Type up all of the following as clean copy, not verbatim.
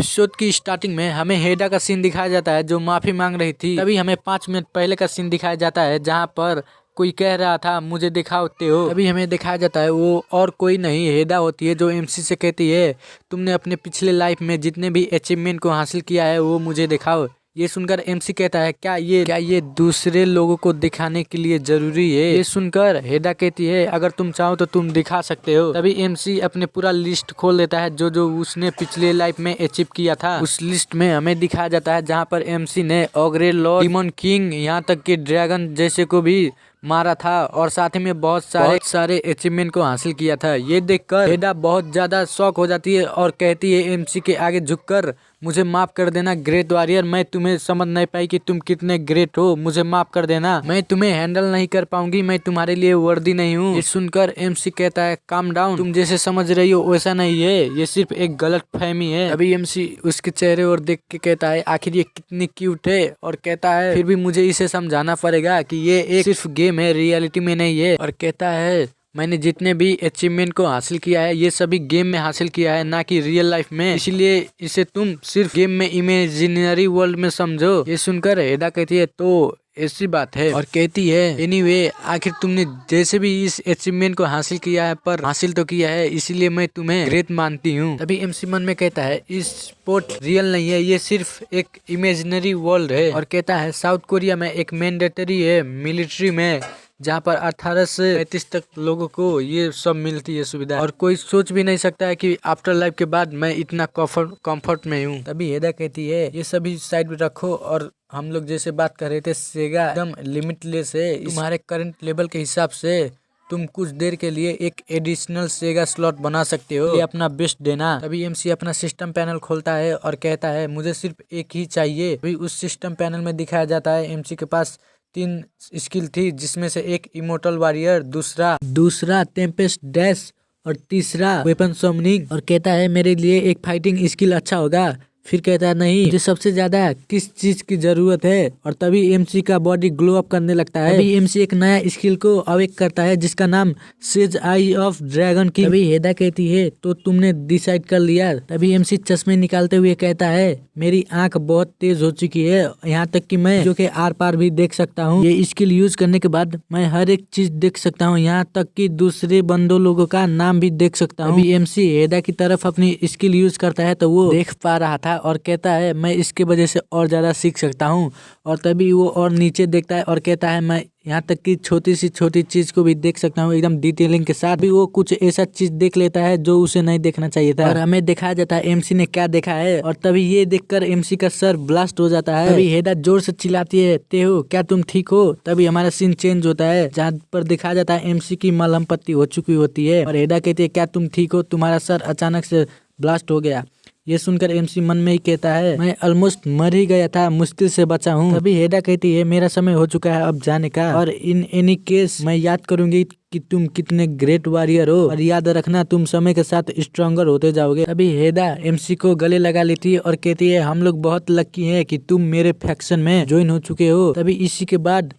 Episode की starting में हमें हेडा का सीन दिखाया जाता है जो माफी मांग रही थी। तभी हमें 5 मिनट पहले का सीन दिखाया जाता है जहां पर कोई कह रहा था मुझे दिखाते हो। तभी हमें दिखाया जाता है वो और कोई नहीं हेडा होती है जो एमसी से कहती है तुमने अपने पिछले लाइफ में जितने भी अचीवमेंट को हासिल किया है वो मुझे दिखाओ। ये सुनकर एमसी कहता है क्या ये दूसरे लोगों को दिखाने के लिए जरूरी है। ये सुनकर हेडा कहती है अगर तुम चाहो तो तुम दिखा सकते हो। तभी एमसी अपने पूरा लिस्ट खोल देता है जो जो उसने पिछले लाइफ में अचीव किया था। उस लिस्ट में हमें दिखाया जाता है जहाँ पर एमसी ने ऑग्रे लॉर्ड, डीमन किंग, यहाँ तक कि ड्रैगन जैसे को भी मारा था और साथ में बहुत सारे अचीवमेंट को हासिल किया था। ये देखकर हेडा बहुत ज्यादा शॉक हो जाती है और कहती है एमसी के आगे झुककर मुझे माफ कर देना ग्रेट वॉरियर, मैं तुम्हें समझ नहीं पाई कि तुम कितने ग्रेट हो, मुझे माफ कर देना, मैं तुम्हें हैंडल नहीं कर पाऊंगी, मैं तुम्हारे लिए वर्दी नहीं हूँ। ये सुनकर एमसी कहता है काम डाउन, तुम जैसे समझ रही हो वैसा नहीं है, ये सिर्फ एक गलत फहमी है। अभी एमसी उसके चेहरे और देख के कहता है आखिर ये कितनी क्यूट है और कहता है फिर भी मुझे इसे समझाना पड़ेगा कि ये एक सिर्फ गेम है, रियलिटी में नहीं है। और कहता है मैंने जितने भी अचीवमेंट को हासिल किया है ये सभी गेम में हासिल किया है ना कि रियल लाइफ में, इसलिए इसे तुम सिर्फ गेम में इमेजिनरी वर्ल्ड में समझो। ये सुनकर हेडा कहती है तो ऐसी बात है और कहती है एनीवे आखिर तुमने जैसे भी इस अचीवमेंट को हासिल किया है पर हासिल तो किया है, इसीलिए मैं तुम्हें ग्रेट मानती हूँ। तभी एमसी मन में कहता है इस स्पोर्ट रियल नहीं है, ये सिर्फ एक इमेजिनरी वर्ल्ड है। और कहता है साउथ कोरिया में एक मैंडेटरी है मिलिट्री में जहाँ पर 18 से 35 तक लोगों को ये सब मिलती है सुविधा, और कोई सोच भी नहीं सकता है कि आफ्टर लाइफ के बाद मैं इतना कंफर्ट में हूँ। तभी हेडा कहती है ये सभी साइड में रखो और हम लोग जैसे बात कर रहे थे सेगा एकदम लिमिटलेस है, तुम्हारे करंट लेवल के हिसाब से तुम कुछ देर के लिए एक एडिशनल सेगा स्लॉट बना सकते हो, ये अपना बेस्ट देना। तभी एमसी अपना सिस्टम पैनल खोलता है और कहता है मुझे सिर्फ एक ही चाहिए। अभी उस सिस्टम पैनल में दिखाया जाता है एमसी के पास 3 स्किल थी जिसमें से एक इमोर्टल वॉरियर, दूसरा टेम्पेस्ट डैश और तीसरा वेपन समनिंग। और कहता है मेरे लिए एक फाइटिंग स्किल अच्छा होगा। फिर कहता है नहीं मुझे सबसे ज्यादा किस चीज की जरूरत है। और तभी एमसी का बॉडी ग्लो अप करने लगता है। तभी एमसी एक नया स्किल को अवेक करता है जिसका नाम says I of dragon king. तभी हेडा कहती है तो तुमने डिसाइड कर लिया। तभी एमसी चश्मे निकालते हुए कहता है मेरी आंख बहुत तेज हो चुकी है, यहाँ तक कि मैं जो के आर पार भी देख सकता हूँ। ये स्किल यूज करने के बाद मैं हर एक चीज देख सकता हूँ, यहाँ तक कि दूसरे बंदों लोगों का नाम भी देख सकता हूँ। अभी एमसी हेडा की तरफ अपनी स्किल यूज करता है तो वो देख पा रहा था और कहता है मैं इसके वजह से और ज्यादा सीख सकता हूँ। और तभी वो और नीचे देखता है और कहता है मैं यहाँ तक कि छोटी सी छोटी चीज को भी देख सकता हूँ एकदम डिटेलिंग के साथ। भी वो कुछ ऐसा चीज देख लेता है जो उसे नहीं देखना चाहिए था और हमें दिखाया जाता है एमसी ने क्या देखा है। और तभी ये देखकर एमसी का सर ब्लास्ट हो जाता है। तभी हेडा जोर से चिल्लाती है तेहो क्या तुम ठीक हो। तभी हमारा सीन चेंज होता है जहाँ पर दिखाया जाता है एमसी की मलहम पट्टी हो चुकी होती है और हेडा कहती है क्या तुम ठीक हो, तुम्हारा सर अचानक से ब्लास्ट हो गया। ये सुनकर एमसी मन में ही कहता है मैं ऑलमोस्ट मर ही गया था, मुश्किल से बचा हूँ। तभी हेडा कहती है मेरा समय हो चुका है अब जाने का, और इन एनी केस मैं याद करूंगी कि तुम कितने ग्रेट वॉरियर हो और याद रखना तुम समय के साथ स्ट्रॉन्गर होते जाओगे। तभी हेडा एमसी को गले लगा लेती है और कहती है हम लोग बहुत लकी हैं कि तुम मेरे फैक्शन में ज्वाइन हो चुके हो। तभी इसी के बाद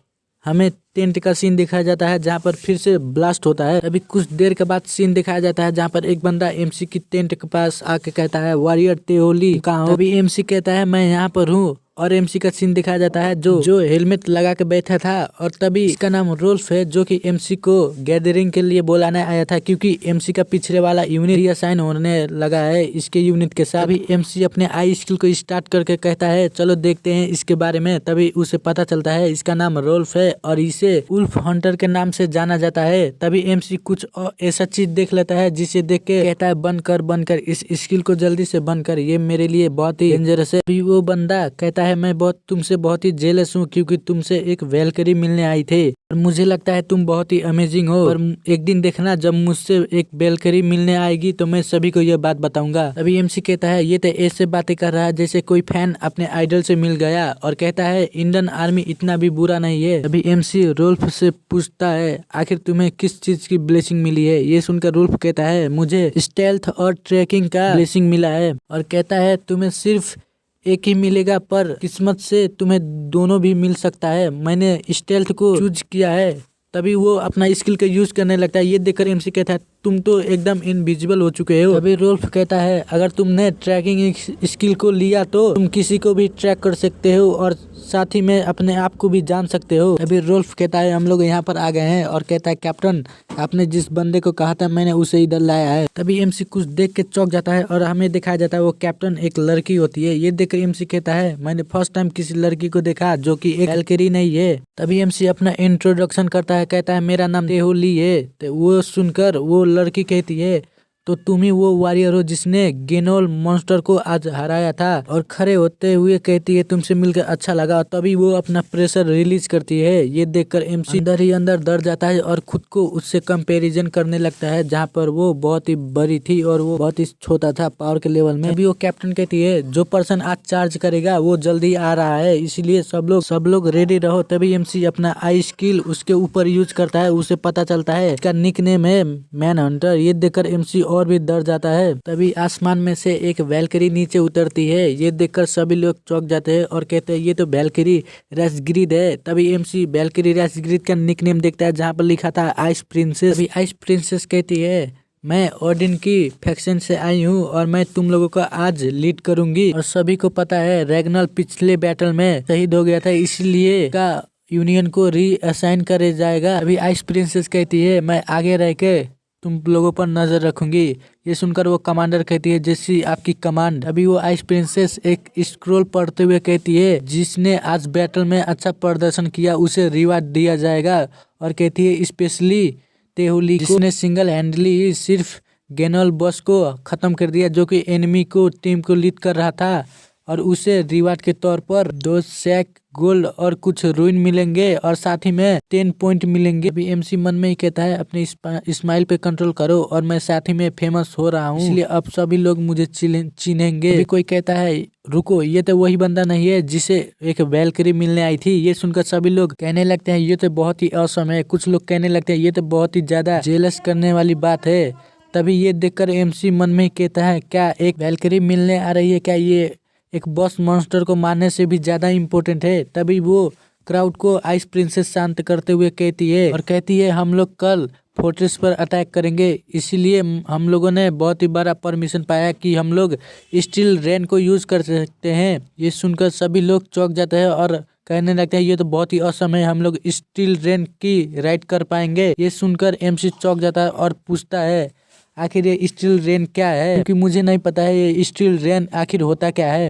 हमें टेंट का सीन दिखाया जाता है जहाँ पर फिर से ब्लास्ट होता है। अभी कुछ देर के बाद सीन दिखाया जाता है जहाँ पर एक बंदा एमसी की टेंट के पास आके कहता है वॉरियर तेओली कहाँ हो। अभी एमसी कहता है मैं यहाँ पर हूँ और एमसी का सीन दिखाया जाता है जो हेलमेट लगा के बैठा था और तभी इसका नाम रोल्फ है जो कि एमसी को गैदरिंग के लिए बुलाने आया था क्योंकि एमसी का पिछले वाला यूनिट रिअसाइन होने लगा है इसके यूनिट के साथ। अभी एमसी अपने आई स्किल को स्टार्ट करके कहता है चलो देखते हैं इसके बारे में। तभी उसे पता चलता है इसका नाम रोल्फ है और इसे उल्फ हंटर के नाम से जाना जाता है। तभी एमसी कुछ ऐसा चीज देख लेता है जिसे देख के कहता है बंद कर इस स्किल को जल्दी से बंद कर, ये मेरे लिए बहुत ही डेंजरस है। अभी वो बंदा कहता है मैं तुमसे बहुत ही जेलस हूँ क्योंकि तुमसे एक वेलकरी मिलने आई थे और मुझे लगता है तुम बहुत ही अमेजिंग हो और एक दिन देखना जब मुझसे एक वेलकरी मिलने आएगी तो मैं सभी को यह बात बताऊंगा। अभी एमसी कहता है ये तो ऐसे बातें कर रहा है जैसे कोई फैन अपने आइडल से मिल गया और कहता है इंडियन आर्मी इतना भी बुरा नहीं है। अभी एमसी रोल्फ से पूछता है आखिर तुम्हें किस चीज की ब्लेसिंग मिली है। ये सुनकर रोल्फ कहता है मुझे स्टेल्थ और ट्रैकिंग का ब्लेसिंग मिला है और कहता है तुम्हें सिर्फ एक ही मिलेगा पर किस्मत से तुम्हें दोनों भी मिल सकता है, मैंने स्टेल्थ को चूज किया है तभी वो अपना स्किल का यूज करने लगता है। ये देखकर एमसी कहता है तुम तो एकदम इनविजिबल हो चुके हो। तभी रोल्फ कहता है अगर तुमने ट्रैकिंग स्किल को लिया तो तुम किसी को भी ट्रैक कर सकते हो और साथ ही में अपने आप को भी जान सकते हो। तभी रोल्फ कहता है हम लोग यहाँ पर आ गए हैं और कहता है कैप्टन आपने जिस बंदे को कहा था मैंने उसे इधर लाया है। तभी एमसी कुछ देख के चौंक जाता है और हमें दिखाया जाता है वो कैप्टन एक लड़की होती है। ये देखकर एमसी कहता है मैंने फर्स्ट टाइम किसी लड़की को देखा जो कि एक वैल्किरी नहीं है। तभी एमसी अपना इंट्रोडक्शन करता है, कहता है मेरा नाम तेहो ली है। तो वो सुनकर वो लड़की कहती है तो तुम ही वो वॉरियर हो जिसने गेनोल मॉन्स्टर को आज हराया था। और खड़े होते हुए कहती है तुमसे मिलकर अच्छा लगा। तभी वो अपना प्रेशर रिलीज करती है। ये देखकर एमसी अंदर ही अंदर डर जाता है और खुद को उससे कंपैरिजन करने लगता है जहाँ पर वो बहुत ही बड़ी थी और वो बहुत ही छोटा था पावर के लेवल में। अभी वो कैप्टन कहती है जो पर्सन आज चार्ज करेगा वो जल्दी आ रहा है, इसलिए सब लोग रेडी रहो। तभी एमसी अपना आई स्किल उसके ऊपर यूज करता है। उसे पता चलता है इसका निकनेम है मैन हंटर। ये देखकर एमसी और भी डर जाता है। तभी आसमान में से एक वैल्किरी नीचे उतरती है। ये देखकर सभी लोग चौंक जाते हैं और कहते हैं ये तो वैल्किरी रेसग्रिड है। तभी एमसी वैल्किरी रेसग्रिड का निकनेम देखता है जहाँ पर लिखा था आइस प्रिंसेस। तभी आइस प्रिंसेस कहती है मैं ओडिन की फैक्शन से आई हूँ और मैं तुम लोगों को आज लीड करूंगी। और सभी को पता है रैग्नल पिछले बैटल में शहीद हो गया था, इसलिए का यूनियन को रीअसाइन करे जाएगा। अभी आइस प्रिंसेस कहती है मैं आगे रह के तुम लोगों पर नजर रखूंगी। ये सुनकर वो कमांडर कहती है जैसी आपकी कमांड। अभी वो आइस प्रिंसेस एक स्क्रोल पढ़ते हुए कहती है जिसने आज बैटल में अच्छा प्रदर्शन किया उसे रिवार्ड दिया जाएगा। और कहती है स्पेशली तेहुली जिसने सिंगल हैंडली सिर्फ गेनोल बॉस को खत्म कर दिया जो कि एनिमी को टीम को लीड कर रहा था, और उसे रिवार्ड के तौर पर 2 सैक गोल्ड और कुछ रूइन मिलेंगे और साथ ही में 10 पॉइंट मिलेंगे। अभी एमसी मन में ही कहता है अपने स्माइल पे कंट्रोल करो और मैं साथ ही में फेमस हो रहा हूँ, इसलिए अब सभी लोग मुझे चिन्हेंगे। अभी कोई कहता है रुको ये तो वही बंदा नहीं है जिसे एक वैल्किरी मिलने आई थी। ये सुनकर सभी लोग कहने लगते हैं ये तो बहुत ही औसम है। कुछ लोग कहने लगते हैं ये तो बहुत ही ज्यादा जेलस करने वाली बात है। तभी ये देखकर एमसी मन में ही कहता है क्या एक वैल्किरी मिलने आ रही है, क्या ये एक बॉस मॉन्स्टर को मारने से भी ज्यादा इम्पोर्टेंट है। तभी वो क्राउड को आइस प्रिंसेस शांत करते हुए कहती है और कहती है हम लोग कल फोर्ट्रेस पर अटैक करेंगे, इसीलिए हम लोगों ने बहुत ही बड़ा परमिशन पाया कि हम लोग स्टील रेन को यूज कर सकते हैं। ये सुनकर सभी लोग चौंक जाते हैं और कहने लगते हैं ये तो बहुत ही असम है, हम लोग स्टील रेन की राइड कर पाएंगे। ये सुनकर एमसी चौंक जाता है और पूछता है आखिर ये स्टील रेन क्या है, क्योंकि मुझे नहीं पता है ये स्टील रेन आखिर होता क्या है।